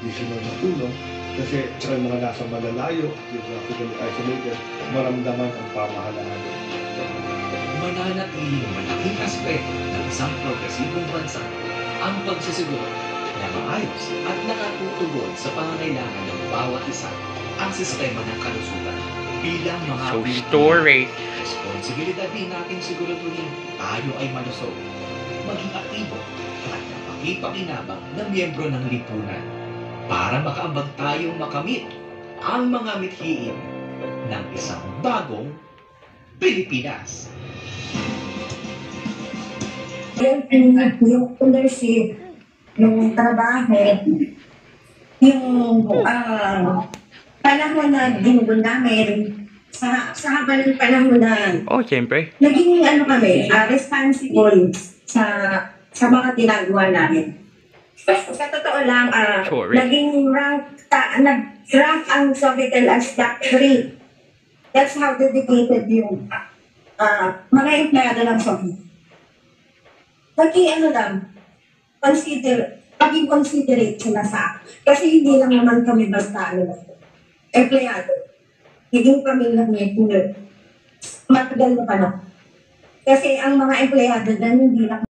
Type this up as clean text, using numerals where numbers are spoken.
additional na tulong kasi sa mga nasa malalayo, geographically isolated, maramdaman ang pamahalaan. Mananatiling malaking aspeto ng isang progresibong bansa ang pagsisiguro na maayos at nakatutugon sa pangangailangan ng bawat isa ang sistema ng kalusugan. Bilang mga story. Responsibilidad din natin siguraduhin tayo ay malusog, maging aktibo at napakipakinabang na miyembro ng lipunan para makaambag tayong makamit ang mga mithiin ng isang bagong Pilipinas. Yung leadership, yung trabaho, yung panahon na ginugon namin, sa haba ng panahon na Siyempre. naging responsible sa mga ginagawa namin. Sa totoo lang, naging nag-rank ang Sovitel as top 3. That's how dedicated yung mga empleyado ng Soviet. Maging maging considerate sila sa kasi hindi lang naman kami basta empleyado. Higing pamilya niya matagal na panahon. Kasi ang mga empleyado dyan hindi lang